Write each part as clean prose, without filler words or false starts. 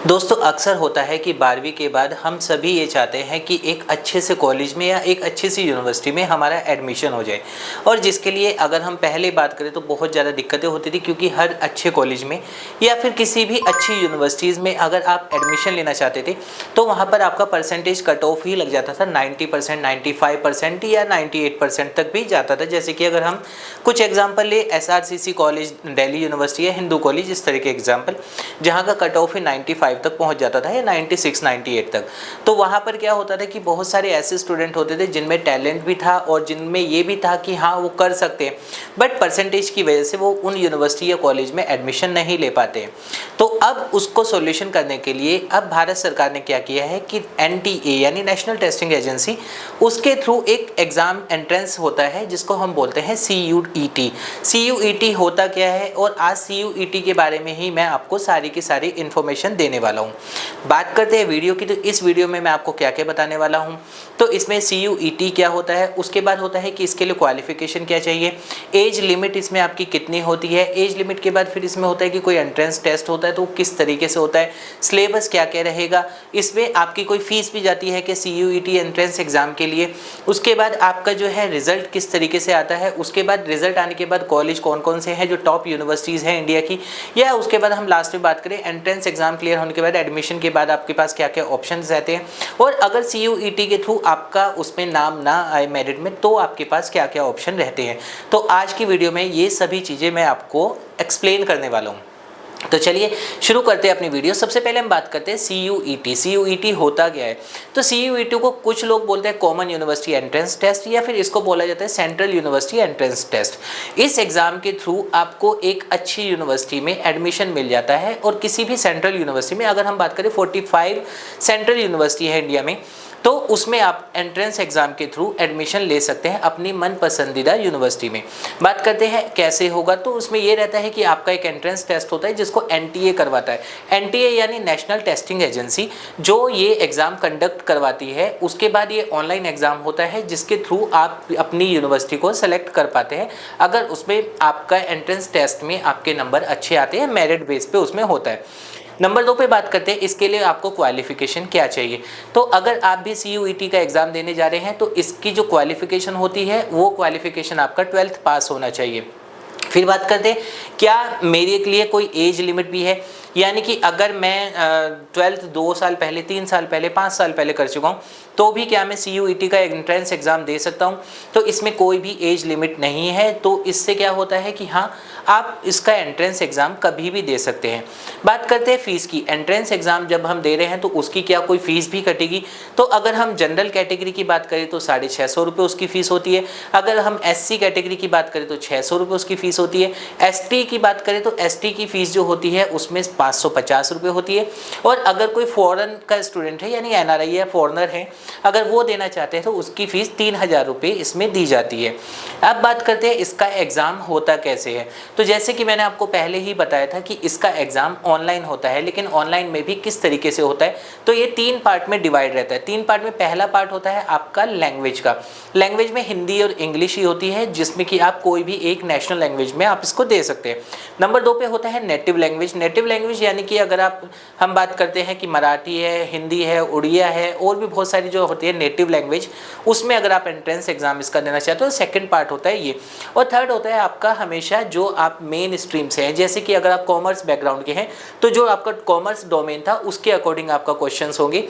दोस्तों अक्सर होता है कि 12वीं के बाद हम सभी ये चाहते हैं कि एक अच्छे से कॉलेज में या एक अच्छी सी यूनिवर्सिटी में हमारा एडमिशन हो जाए। और जिसके लिए अगर हम पहले बात करें तो बहुत ज़्यादा दिक्कतें होती थी, क्योंकि हर अच्छे कॉलेज में या फिर किसी भी अच्छी यूनिवर्सिटीज़ में अगर आप एडमिशन लेना चाहते थे तो वहाँ पर आपका परसेंटेज कट ऑफ ही लग जाता था 90%, 95% या 98% तक भी जाता था। जैसे कि अगर हम कुछ एग्जाम्पल ले, SRCC कॉलेज दिल्ली यूनिवर्सिटी या हिंदू कॉलेज, इस तरह के एग्जाम्पल जहाँ का कट ऑफ ही 95 तक पहुंच जाता था या 96 98 तक। तो वहाँ पर क्या होता था कि बहुत सारे ऐसे स्टूडेंट होते थे जिनमें टैलेंट भी था और जिनमें ये भी था कि हाँ वो कर सकते हैं, बट परसेंटेज की वजह से वो उन यूनिवर्सिटी या कॉलेज में एडमिशन नहीं ले पाते। तो अब उसको सॉल्यूशन करने के लिए अब भारत सरकार ने क्या किया है कि NTA यानी नेशनल टेस्टिंग एजेंसी, उसके थ्रू एक एग्ज़ाम एंट्रेंस होता है जिसको हम बोलते हैं CUET। CUET होता क्या है और आज CUET के बारे में ही मैं आपको सारी की सारी इन्फॉर्मेशन देने वाला हूँ। बात करते हैं वीडियो की, तो इस वीडियो में मैं आपको क्या क्या बताने वाला हूँ। तो इसमें CUET क्या होता है, उसके बाद होता है कि इसके लिए क्वालिफिकेशन क्या चाहिए, एज लिमिट इसमें आपकी कितनी होती है, एज लिमिट के बाद फिर इसमें होता है कि कोई एंट्रेंस टेस्ट होता है तो किस तरीके से होता है, सिलेबस क्या क्या रहेगा, इसमें आपकी कोई फीस भी जाती है कि CUET एंट्रेंस एग्जाम के लिए। उसके बाद आपका जो है रिजल्ट किस तरीके से आता है, उसके बाद रिजल्ट आने के बाद कॉलेज कौन कौन से हैं जो टॉप यूनिवर्सिटीज़ हैं इंडिया की, या उसके बाद हम लास्ट में बात करें एंट्रेंस एग्जाम क्लियर होने के बाद एडमिशन के बाद आपके पास क्या क्या ऑप्शंस रहते हैं, और अगर CUET के थ्रू आपका उसमें नाम ना आए मेरिट में तो आपके पास क्या क्या ऑप्शन रहते हैं। तो आज की वीडियो में ये सभी चीज़ें मैं आपको एक्सप्लेन करने वाला हूँ। तो चलिए शुरू करते हैं अपनी वीडियो। सबसे पहले हम बात करते हैं CUET। CUET होता क्या है, तो CUET को कुछ लोग बोलते हैं कॉमन यूनिवर्सिटी एंट्रेंस टेस्ट, या फिर इसको बोला जाता है सेंट्रल यूनिवर्सिटी एंट्रेंस टेस्ट। इस एग्ज़ाम के थ्रू आपको एक अच्छी यूनिवर्सिटी में एडमिशन मिल जाता है, और किसी भी सेंट्रल यूनिवर्सिटी में, अगर हम बात करें 45 सेंट्रल यूनिवर्सिटी है इंडिया में, तो उसमें आप एंट्रेंस एग्ज़ाम के थ्रू एडमिशन ले सकते हैं अपनी मन पसंदीदा यूनिवर्सिटी में। बात करते हैं कैसे होगा, तो उसमें ये रहता है कि आपका एक एंट्रेंस टेस्ट होता है जिसको NTA करवाता है। NTA यानी नेशनल टेस्टिंग एजेंसी, जो ये एग्ज़ाम कंडक्ट करवाती है। उसके बाद ये ऑनलाइन एग्ज़ाम होता है जिसके थ्रू आप अपनी यूनिवर्सिटी को सेलेक्ट कर पाते हैं, अगर उसमें आपका एंट्रेंस टेस्ट में आपके नंबर अच्छे आते हैं, मेरिट बेस पे उसमें होता है। नंबर 2 पे बात करते हैं, इसके लिए आपको क्वालिफिकेशन क्या चाहिए। तो अगर आप भी CUET का एग्ज़ाम देने जा रहे हैं तो इसकी जो क्वालिफिकेशन होती है वो क्वालिफिकेशन आपका 12th पास होना चाहिए। फिर बात करते हैं क्या मेरे लिए कोई एज लिमिट भी है, यानी कि अगर मैं 12th 2 साल पहले, 3 साल पहले, 5 साल पहले कर चुका हूँ तो भी क्या मैं CUET का एंट्रेंस एग्ज़ाम दे सकता हूँ। तो इसमें कोई भी एज लिमिट नहीं है। तो इससे क्या होता है कि हाँ आप इसका एंट्रेंस एग्ज़ाम कभी भी दे सकते हैं। बात करते हैं फ़ीस की। एंट्रेंस एग्ज़ाम जब हम दे रहे हैं तो उसकी क्या कोई फ़ीस भी कटेगी, तो अगर हम जनरल कैटेगरी की बात करें तो 650 रुपये उसकी फ़ीस होती है। अगर हम SC कैटेगरी की बात करें तो 600 रुपये उसकी फ़ीस होती है। ST की बात करें तो ST की फ़ीस जो होती है उसमें 550 रुपये होती है। और अगर कोई फ़ॉरेन का स्टूडेंट है यानी NRI या फॉरनर है, अगर वो देना चाहते हैं तो उसकी फ़ीस 3000 रुपये इसमें दी जाती है। अब बात करते हैं इसका एग्ज़ाम होता कैसे है। तो जैसे कि मैंने आपको पहले ही बताया था कि इसका एग्ज़ाम ऑनलाइन होता है, लेकिन ऑनलाइन में भी किस तरीके से होता है, तो ये 3 पार्ट में डिवाइड रहता है। 3 पार्ट में पहला पार्ट होता है आपका लैंग्वेज का। लैंग्वेज में हिंदी और इंग्लिश ही होती है, जिसमें कि आप कोई भी एक नेशनल लैंग्वेज में आप इसको दे सकते हैं। नंबर 2 पे होता है नेटिव लैंग्वेज। नेटिव लैंग्वेज यानी कि अगर हम बात करते हैं कि मराठी है, हिंदी है, उड़िया है, और भी बहुत सारी जो होती है नेटिव लैंग्वेज, उसमें अगर आप एंट्रेंस एग्जाम इसका देना चाहते हो तो सेकंड पार्ट होता है ये। और थर्ड होता है आपका हमेशा जो आप मेन स्ट्रीम से हैं, जैसे कि अगर आप कॉमर्स बैकग्राउंड के हैं तो जो आपका कॉमर्स डोमेन था उसके अकॉर्डिंग आपका क्वेश्चंस होंगे।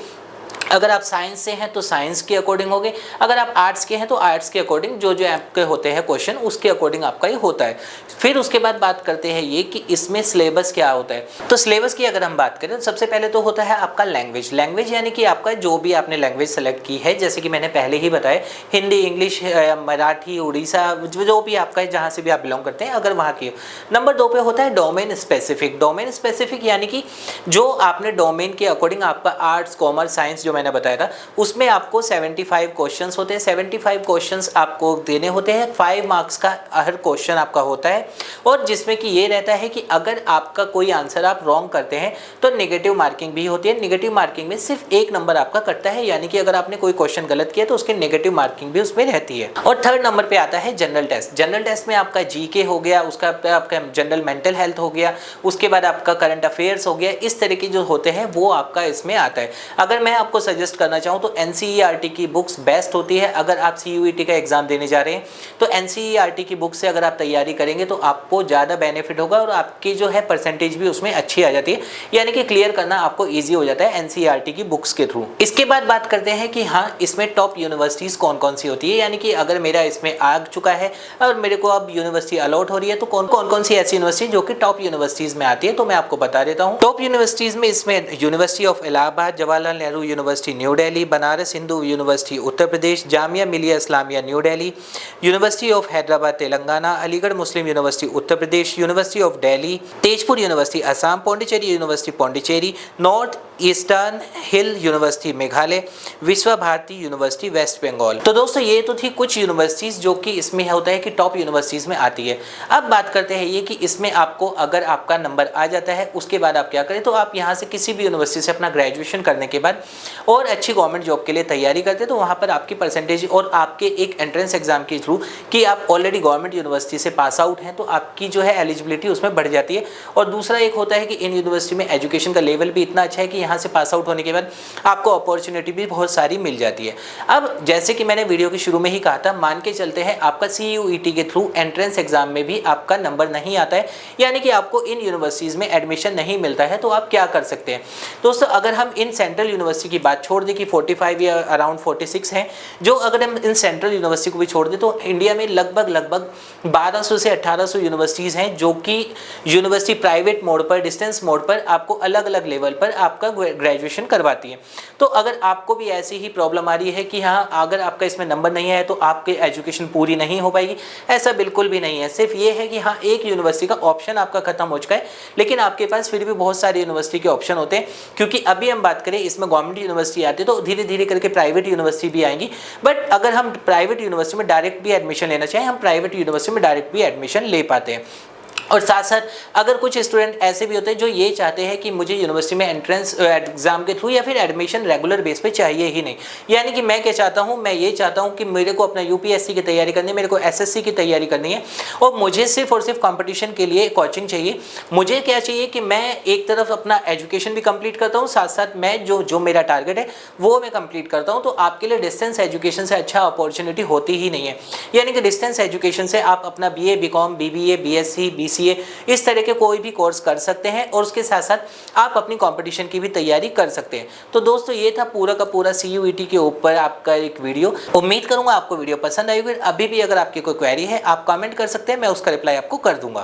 अगर आप साइंस से हैं तो साइंस के अकॉर्डिंग होंगे, अगर आप आर्ट्स के हैं तो आर्ट्स के अकॉर्डिंग जो जो आपके होते हैं क्वेश्चन उसके अकॉर्डिंग आपका ये होता है। फिर उसके बाद बात करते हैं ये कि इसमें सिलेबस क्या होता है। तो सिलेबस की अगर हम बात करें तो सबसे पहले तो होता है आपका लैंग्वेज। लैंग्वेज यानी कि आपका जो भी आपने लैंग्वेज सेलेक्ट की है, जैसे कि मैंने पहले ही बताया, हिंदी, इंग्लिश, मराठी, उड़ीसा, जो भी आपका है, जहाँ से भी आप बिलोंग करते हैं, अगर वहाँ की। नंबर 2 पे होता है डोमेन स्पेसिफिक। डोमेन स्पेसिफिक यानी कि जो आपने डोमेन के अकॉर्डिंग आपका आर्ट्स, कॉमर्स, साइंस जो मैंने बताया था, उसमें आपको 75 क्वेश्चंस होते हैं। 75 क्वेश्चंस आपको देने होते हैं, 5 मार्क्स का हर क्वेश्चन आपका होता है, और जिसमें कि ये रहता है कि अगर आपका कोई आंसर आप रॉन्ग करते हैं तो नेगेटिव मार्किंग भी होती है। नेगेटिव मार्किंग में सिर्फ 1 नंबर आपका कटता है, यानी कि अगर आपने कोई क्वेश्चन गलत किया तो उसकी नेगेटिव मार्किंग भी उसमें रहती है। और थर्ड नंबर पे आता है जनरल टेस्ट। जनरल टेस्ट में आपका जीके हो गया, उसका आपका जनरल मेंटल हेल्थ हो गया, उसके बाद आपका करंट अफेयर्स हो गया, इस तरह के जो होते हैं वो आपका इसमें आता है। अगर मैं आपको सजेस्ट करना चाहूँ तो एनसीईआरटी की बुक्स बेस्ट होती है। अगर आप सीयूईटी का एग्जाम देने जा रहे हैं तो एनसीईआरटी की बुक से अगर आप तैयारी करेंगे तो आपको ज़्यादा बेनिफिट होगा और आपकी जो है परसेंटेज भी उसमें अच्छी आ जाती है, यानी कि क्लियर करना आपको ईजी हो जाता है एनसीईआरटी की बुक्स के थ्रू। इसके बाद बात करते हैं कि हाँ, इसमें टॉप यूनिवर्सिटीज़ कौन कौन सी होती है, यानी कि अगर मेरा इसमें आ चुका है और मेरे को अब यूनिवर्सिटी अलॉट हो रही है तो कौन कौन सी ऐसी यूनिवर्सिटी जो कि टॉप यूनिवर्सिटीज़ में आती है, तो मैं आपको बता देता हूँ। टॉप यूनिवर्सिटीज़ में इसमें University of Allahabad, Jawaharlal Nehru University New Delhi, Banaras Hindu University Uttar Pradesh, Jamia Millia Islamia New Delhi, University of Hyderabad Telangana, Aligarh Muslim University Uttar Pradesh, University of Delhi, Tezpur University Assam, Pondicherry University Pondicherry, North Eastern Hill University Meghalaya, Vishwa Bharati university waste Bengal. तो दोस्तों ये तो थी कुछ यूनिवर्सिटीज़ जो कि इसमें होता है कि टॉप यूनिवर्सिटीज़ में आती है। अब बात करते हैं ये कि इसमें आपको अगर आपका नंबर आ जाता है उसके बाद आप क्या करें, तो आप यहाँ से किसी भी यूनिवर्सिटी से अपना ग्रेजुएशन करने के बाद और अच्छी गवर्नमेंट जॉब के लिए तैयारी करते हैं, तो वहाँ पर आपकी परसेंटेज और आपके एक एंट्रेंस एग्जाम के थ्रू कि आप ऑलरेडी गवर्नमेंट यूनिवर्सिटी से पास आउट हैं तो आपकी जो है एलिजिबिलिटी उसमें बढ़ जाती है। और दूसरा एक होता है कि इन यूनिवर्सिटी में एजुकेशन का लेवल भी इतना अच्छा है कि यहाँ से पास आउट होने के बाद आपको अपॉर्चुनिटी भी बहुत सारी मिल जाती है। अब जैसे कि मैंने वीडियो के शुरू में ही कहा था, मान के चलते हैं आपका सीयूईटी के थ्रू एंट्रेंस एग्जाम में भी आपका नंबर नहीं आता है, यानी कि आपको इन यूनिवर्सिटीज़ में एडमिशन नहीं मिलता है, तो आप क्या कर सकते हैं दोस्तों। अगर हम इन सेंट्रल यूनिवर्सिटी की बात छोड़ दें कि 45 या अराउंड 46 हैं, जो अगर हम इन सेंट्रल यूनिवर्सिटी को भी छोड़ दें तो इंडिया में लगभग 1200 से 1800 यूनिवर्सिटीज़ हैं जो कि यूनिवर्सिटी प्राइवेट मोड पर, डिस्टेंस मोड पर आपको अलग अलग लेवल पर आपका ग्रेजुएशन करवाती है। तो अगर आपको भी ऐसी ही प्रॉब्लम आ रही है कि हाँ, अगर आपका इसमें नंबर नहीं है तो आपकी एजुकेशन पूरी नहीं हो पाएगी, ऐसा बिल्कुल भी नहीं है। सिर्फ ये है कि हाँ, एक यूनिवर्सिटी का ऑप्शन आपका खत्म हो चुका है, लेकिन आपके पास फिर भी बहुत सारी यूनिवर्सिटी के ऑप्शन होते हैं, क्योंकि अभी हम बात करें इसमें गवर्नमेंट यूनिवर्सिटी आती है तो धीरे धीरे करके प्राइवेट यूनिवर्सिटी भी आएंगी। बट अगर हम प्राइवेट यूनिवर्सिटी में डायरेक्ट भी एडमिशन लेना चाहें, हम प्राइवेट यूनिवर्सिटी में डायरेक्ट भी एडमिशन ले पाते हैं। और साथ साथ अगर कुछ स्टूडेंट ऐसे भी होते हैं जो ये चाहते हैं कि मुझे यूनिवर्सिटी में एंट्रेंस एग्जाम के थ्रू या फिर एडमिशन रेगुलर बेस पे चाहिए ही नहीं, यानी कि मैं क्या चाहता हूँ, मैं ये चाहता हूँ कि मेरे को अपना यूपीएससी की तैयारी करनी है, मेरे को एसएससी की तैयारी करनी है और मुझे सिर्फ और सिर्फ कंपटीशन के लिए कोचिंग चाहिए। मुझे क्या चाहिए कि मैं एक तरफ अपना एजुकेशन भी कंप्लीट करता हूँ, साथ साथ मैं जो मेरा टारगेट है वो मैं कंप्लीट करता हूँ। तो आपके लिए डिस्टेंस एजुकेशन से अच्छा अपॉर्चुनिटी होती ही नहीं है, यानी कि डिस्टेंस एजुकेशन से आप अपना BA, BCom, BBA, BSc, BCA, इस तरह के कोई भी कोर्स कर सकते हैं और उसके साथ साथ आप अपनी कंपटीशन की भी तैयारी कर सकते हैं। तो दोस्तों ये था पूरा का पूरा सीयूईटी के ऊपर आपका एक वीडियो। उम्मीद करूंगा आपको वीडियो पसंद आएगी। अभी भी अगर आपकी कोई क्वेरी है आप कमेंट कर सकते हैं, मैं उसका रिप्लाई आपको कर दूंगा।